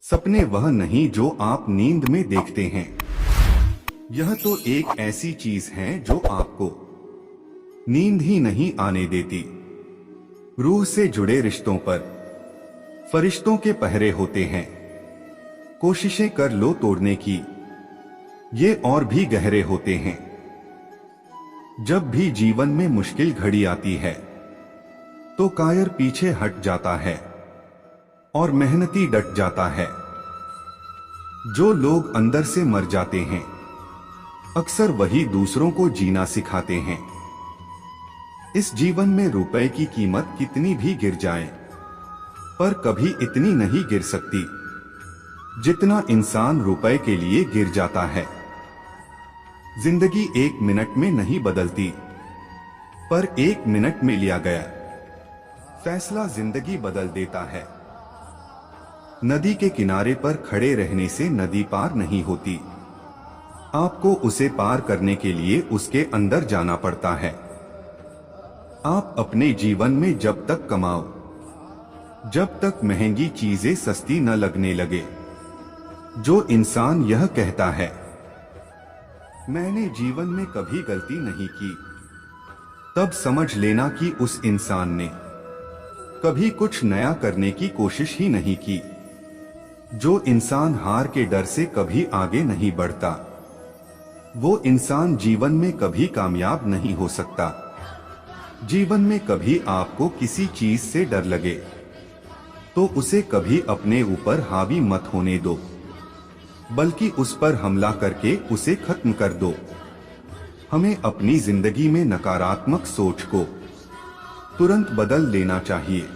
सपने वह नहीं जो आप नींद में देखते हैं। यह तो एक ऐसी चीज है जो आपको नींद ही नहीं आने देती। रूह से जुड़े रिश्तों पर फरिश्तों के पहरे होते हैं। कोशिशें कर लो तोड़ने की, ये और भी गहरे होते हैं। जब भी जीवन में मुश्किल घड़ी आती है तो कायर पीछे हट जाता है और मेहनती डट जाता है। जो लोग अंदर से मर जाते हैं अक्सर वही दूसरों को जीना सिखाते हैं। इस जीवन में रुपए की कीमत कितनी भी गिर जाए पर कभी इतनी नहीं गिर सकती जितना इंसान रुपए के लिए गिर जाता है। जिंदगी एक मिनट में नहीं बदलती, पर एक मिनट में लिया गया फैसला जिंदगी बदल देता है। नदी के किनारे पर खड़े रहने से नदी पार नहीं होती, आपको उसे पार करने के लिए उसके अंदर जाना पड़ता है। आप अपने जीवन में जब तक कमाओ, जब तक महंगी चीजें सस्ती न लगने लगे। जो इंसान यह कहता है मैंने जीवन में कभी गलती नहीं की, तब समझ लेना कि उस इंसान ने कभी कुछ नया करने की कोशिश ही नहीं की। जो इंसान हार के डर से कभी आगे नहीं बढ़ता, वो इंसान जीवन में कभी कामयाब नहीं हो सकता। जीवन में कभी आपको किसी चीज से डर लगे तो उसे कभी अपने ऊपर हावी मत होने दो, बल्कि उस पर हमला करके उसे खत्म कर दो। हमें अपनी जिंदगी में नकारात्मक सोच को तुरंत बदल लेना चाहिए।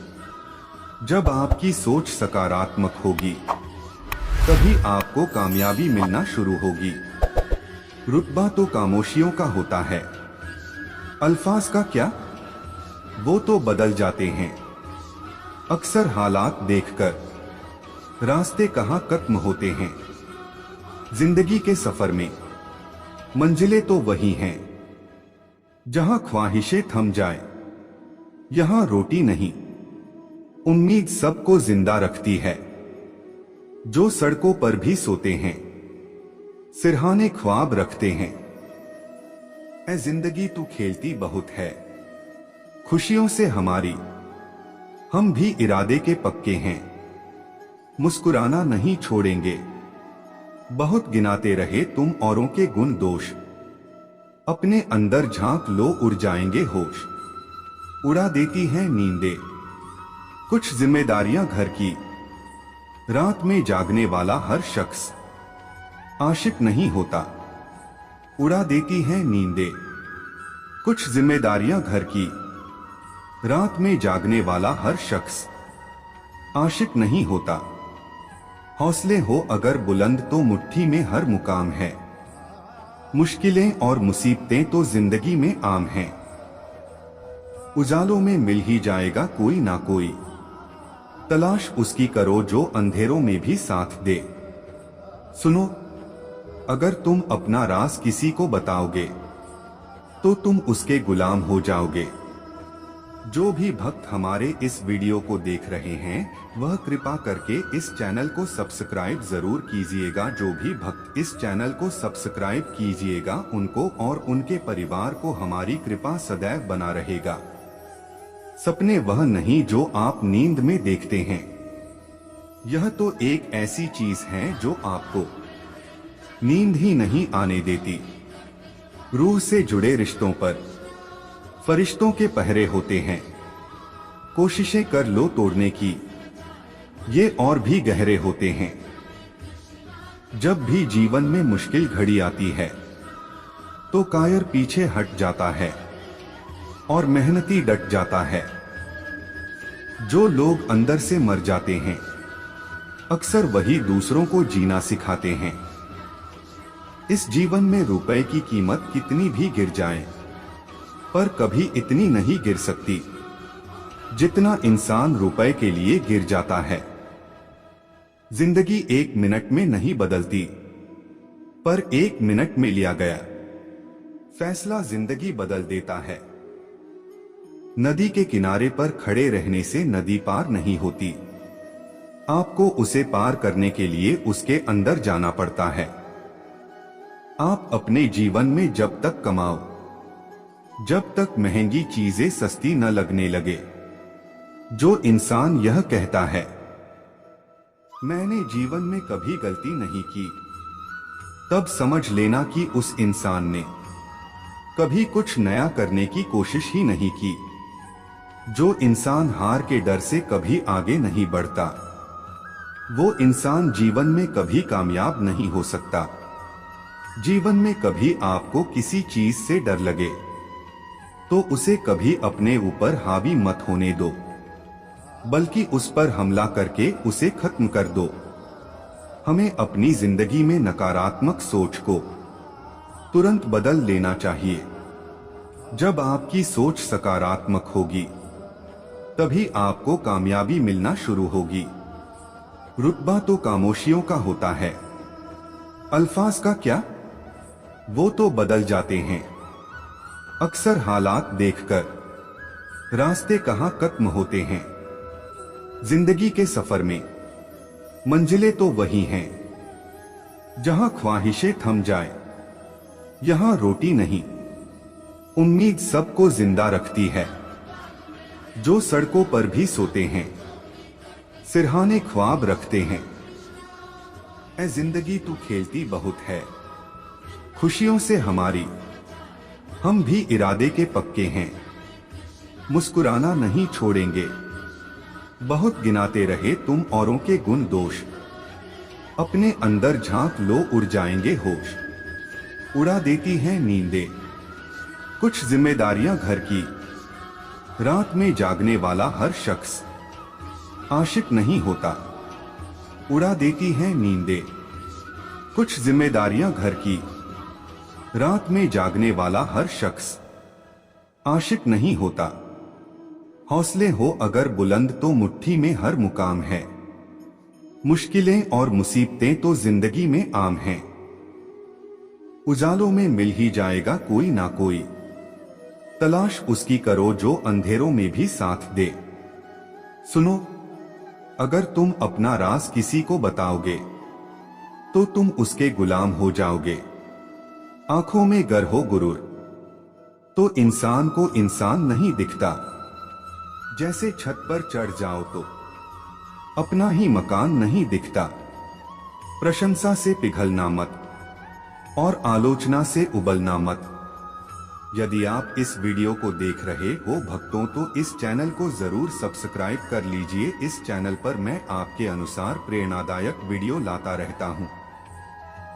जब आपकी सोच सकारात्मक होगी तभी आपको कामयाबी मिलना शुरू होगी। रुतबा तो खामोशियों का होता है, अल्फाज का क्या, वो तो बदल जाते हैं। अक्सर हालात देखकर रास्ते कहाँ खत्म होते हैं। जिंदगी के सफर में मंजिलें तो वही हैं जहां ख्वाहिशें थम जाए। यहां रोटी नहीं, उम्मीद सबको जिंदा रखती है। जो सड़कों पर भी सोते हैं, सिरहाने ख्वाब रखते हैं। ऐ जिंदगी तू खेलती बहुत है खुशियों से हमारी, हम भी इरादे के पक्के हैं। मुस्कुराना नहीं छोड़ेंगे, बहुत गिनाते रहे तुम औरों के गुण दोष। अपने अंदर झांक लो, उड़ जाएंगे होश। उड़ा देती हैं नींदें कुछ जिम्मेदारियां घर की, रात में जागने वाला हर शख्स आशिक नहीं होता। उड़ा देती हैं नींदें कुछ जिम्मेदारियां घर की, रात में जागने वाला हर शख्स आशिक नहीं होता। हौसले हो अगर बुलंद तो मुट्ठी में हर मुकाम है। मुश्किलें और मुसीबतें तो जिंदगी में आम हैं। उजालों में मिल ही जाएगा कोई ना कोई, तलाश उसकी करो जो अंधेरों में भी साथ दे। सुनो, अगर तुम अपना राज किसी को बताओगे तो तुम उसके गुलाम हो जाओगे। जो भी भक्त हमारे इस वीडियो को देख रहे हैं वह कृपा करके इस चैनल को सब्सक्राइब जरूर कीजिएगा। जो भी भक्त इस चैनल को सब्सक्राइब कीजिएगा उनको और उनके परिवार को हमारी कृपा सदैव बना रहेगा। सपने वह नहीं जो आप नींद में देखते हैं। यह तो एक ऐसी चीज है जो आपको नींद ही नहीं आने देती। रूह से जुड़े रिश्तों पर फरिश्तों के पहरे होते हैं। कोशिशें कर लो तोड़ने की, ये और भी गहरे होते हैं। जब भी जीवन में मुश्किल घड़ी आती है तो कायर पीछे हट जाता है और मेहनती डट जाता है। जो लोग अंदर से मर जाते हैं अक्सर वही दूसरों को जीना सिखाते हैं। इस जीवन में रुपए की कीमत कितनी भी गिर जाए पर कभी इतनी नहीं गिर सकती जितना इंसान रुपए के लिए गिर जाता है। जिंदगी एक मिनट में नहीं बदलती, पर एक मिनट में लिया गया फैसला जिंदगी बदल देता है। नदी के किनारे पर खड़े रहने से नदी पार नहीं होती, आपको उसे पार करने के लिए उसके अंदर जाना पड़ता है। आप अपने जीवन में जब तक कमाओ, जब तक महंगी चीजें सस्ती न लगने लगे, जो इंसान यह कहता है मैंने जीवन में कभी गलती नहीं की, तब समझ लेना कि उस इंसान ने कभी कुछ नया करने की कोशिश ही नहीं की। जो इंसान हार के डर से कभी आगे नहीं बढ़ता, वो इंसान जीवन में कभी कामयाब नहीं हो सकता। जीवन में कभी आपको किसी चीज से डर लगे तो उसे कभी अपने ऊपर हावी मत होने दो, बल्कि उस पर हमला करके उसे खत्म कर दो। हमें अपनी जिंदगी में नकारात्मक सोच को तुरंत बदल लेना चाहिए। जब आपकी सोच सकारात्मक होगी, तभी आपको कामयाबी मिलना शुरू होगी। रुतबा तो खामोशियों का होता है, अल्फाज का क्या, वो तो बदल जाते हैं। अक्सर हालात देखकर रास्ते कहां खत्म होते हैं। जिंदगी के सफर में मंजिलें तो वही हैं जहां ख्वाहिशें थम जाए। यहां रोटी नहीं, उम्मीद सबको जिंदा रखती है। जो सड़कों पर भी सोते हैं, सिरहाने ख्वाब रखते हैं। ऐ जिंदगी तू खेलती बहुत है खुशियों से हमारी, हम भी इरादे के पक्के हैं, मुस्कुराना नहीं छोड़ेंगे। बहुत गिनाते रहे तुम औरों के गुण दोष, अपने अंदर झांक लो उड़ जाएंगे होश। उड़ा देती हैं नींदें कुछ जिम्मेदारियां घर की, रात में जागने वाला हर शख्स आशिक नहीं होता। उड़ा देती हैं नींदें कुछ जिम्मेदारियां घर की, रात में जागने वाला हर शख्स आशिक नहीं होता। हौसले हो अगर बुलंद तो मुट्ठी में हर मुकाम है। मुश्किलें और मुसीबतें तो जिंदगी में आम हैं। उजालों में मिल ही जाएगा कोई ना कोई, तलाश उसकी करो जो अंधेरों में भी साथ दे। सुनो, अगर तुम अपना राज किसी को बताओगे तो तुम उसके गुलाम हो जाओगे। आंखों में गर हो गुरूर तो इंसान को इंसान नहीं दिखता। जैसे छत पर चढ़ जाओ तो अपना ही मकान नहीं दिखता। प्रशंसा से पिघलना मत और आलोचना से उबलना मत। यदि आप इस वीडियो को देख रहे हो भक्तों तो इस चैनल को जरूर सब्सक्राइब कर लीजिए। इस चैनल पर मैं आपके अनुसार प्रेरणादायक वीडियो लाता रहता हूं।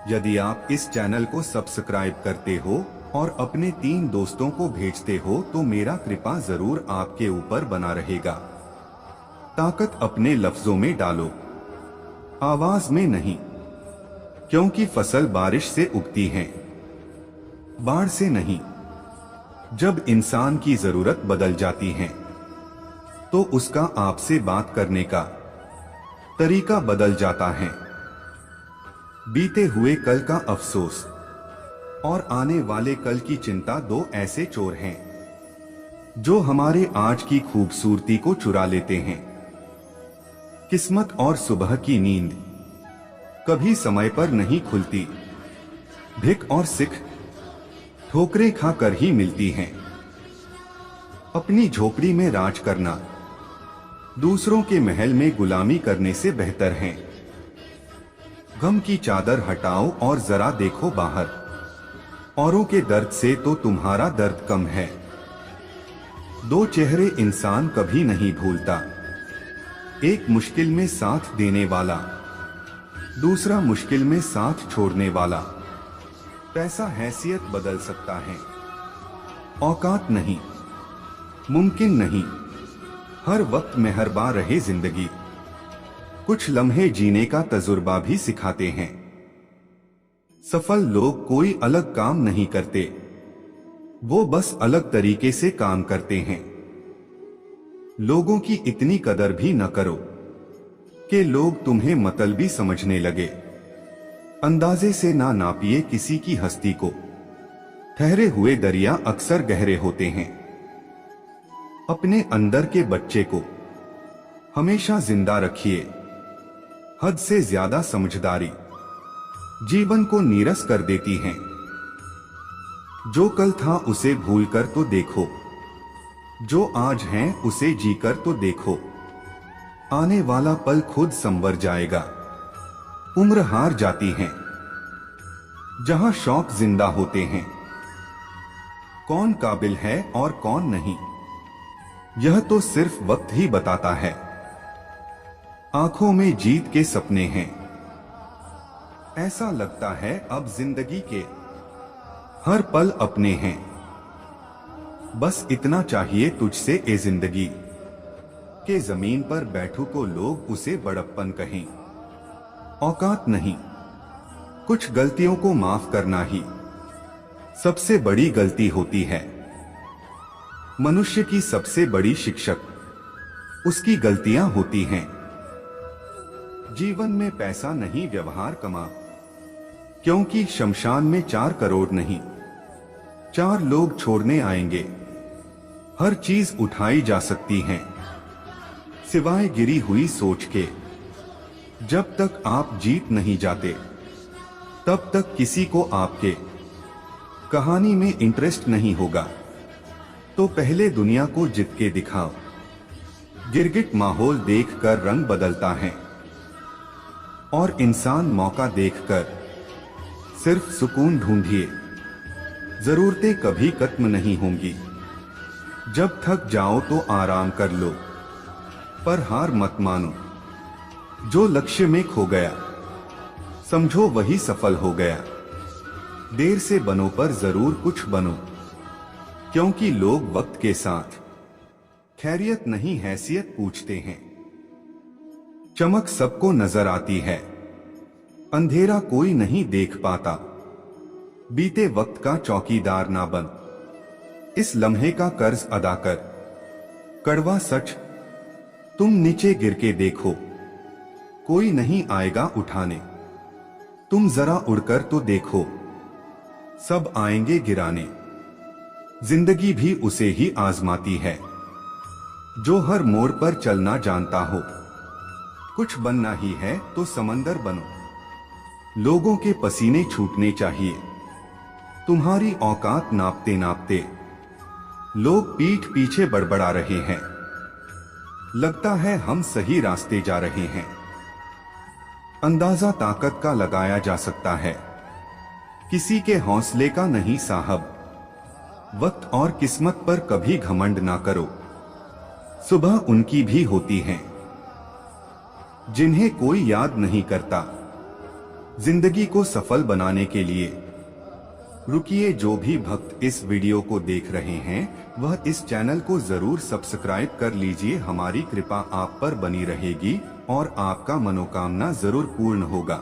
यदि आप इस चैनल को सब्सक्राइब करते हो और अपने 3 दोस्तों को भेजते हो तो मेरा कृपा जरूर आपके ऊपर बना रहेगा। ताकत अपने लफ्जों में डालो, आवाज में नहीं, क्योंकि फसल बारिश से उगती है, बाढ़ से नहीं। जब इंसान की जरूरत बदल जाती है तो उसका आपसे बात करने का तरीका बदल जाता है। बीते हुए कल का अफसोस और आने वाले कल की चिंता 2 ऐसे चोर हैं जो हमारे आज की खूबसूरती को चुरा लेते हैं। किस्मत और सुबह की नींद कभी समय पर नहीं खुलती। भिक और सिख ठोकरें खाकर ही मिलती हैं। अपनी झोपड़ी में राज करना दूसरों के महल में गुलामी करने से बेहतर है। गम की चादर हटाओ और जरा देखो बाहर, औरों के दर्द से तो तुम्हारा दर्द कम है। 2 चेहरे इंसान कभी नहीं भूलता, एक मुश्किल में साथ देने वाला, दूसरा मुश्किल में साथ छोड़ने वाला। पैसा हैसियत बदल सकता है, औकात नहीं। मुमकिन नहीं हर वक्त मेहरबा रहे जिंदगी। कुछ लम्हे जीने का तजुर्बा भी सिखाते हैं। सफल लोग कोई अलग काम नहीं करते, वो बस अलग तरीके से काम करते हैं। लोगों की इतनी कदर भी न करो कि लोग तुम्हें मतलबी समझने लगे। अंदाजे से ना नापिए किसी की हस्ती को, ठहरे हुए दरिया अक्सर गहरे होते हैं। अपने अंदर के बच्चे को हमेशा जिंदा रखिए, हद से ज्यादा समझदारी जीवन को नीरस कर देती हैं। जो कल था उसे भूलकर तो देखो, जो आज है उसे जीकर तो देखो। आने वाला पल खुद संवर जाएगा। उम्र हार जाती है जहां शौक जिंदा होते हैं। कौन काबिल है और कौन नहीं, यह तो सिर्फ वक्त ही बताता है। आंखों में जीत के सपने हैं। ऐसा लगता है अब जिंदगी के हर पल अपने हैं। बस इतना चाहिए तुझसे ए जिंदगी, के जमीन पर बैठू को लोग उसे बड़प्पन कहें। औकात नहीं, कुछ गलतियों को माफ करना ही सबसे बड़ी गलती होती है। मनुष्य की सबसे बड़ी शिक्षक उसकी गलतियां होती हैं। जीवन में पैसा नहीं व्यवहार कमा, क्योंकि शमशान में 4 करोड़ नहीं 4 लोग छोड़ने आएंगे। हर चीज उठाई जा सकती है सिवाय गिरी हुई सोच के। जब तक आप जीत नहीं जाते तब तक किसी को आपके कहानी में इंटरेस्ट नहीं होगा। तो पहले दुनिया को जीत के दिखाओ। गिरगिट माहौल देखकर रंग बदलता है और इंसान मौका देखकर सिर्फ सुकून ढूंढिए। जरूरतें कभी खत्म नहीं होंगी। जब थक जाओ तो आराम कर लो, पर हार मत मानो। जो लक्ष्य में खो गया समझो वही सफल हो गया। देर से बनो पर जरूर कुछ बनो, क्योंकि लोग वक्त के साथ खैरियत नहीं हैसियत पूछते हैं। चमक सबको नजर आती है, अंधेरा कोई नहीं देख पाता। बीते वक्त का चौकीदार ना बन, इस लम्हे का कर्ज अदा कर। कड़वा सच, तुम नीचे गिर के देखो, कोई नहीं आएगा उठाने। तुम जरा उड़कर तो देखो, सब आएंगे गिराने। जिंदगी भी उसे ही आजमाती है जो हर मोड़ पर चलना जानता हो। कुछ बनना ही है तो समंदर बनो। लोगों के पसीने छूटने चाहिए तुम्हारी औकात नापते नापते। लोग पीठ पीछे बड़बड़ा रहे हैं, लगता है हम सही रास्ते जा रहे हैं। अंदाजा ताकत का लगाया जा सकता है, किसी के हौसले का नहीं साहब। वक्त और किस्मत पर कभी घमंड ना करो, सुबह उनकी भी होती है जिन्हें कोई याद नहीं करता। जिंदगी को सफल बनाने के लिए रुकिए। जो भी भक्त इस वीडियो को देख रहे हैं वह इस चैनल को जरूर सब्सक्राइब कर लीजिए। हमारी कृपा आप पर बनी रहेगी और आपका मनोकामना जरूर पूर्ण होगा।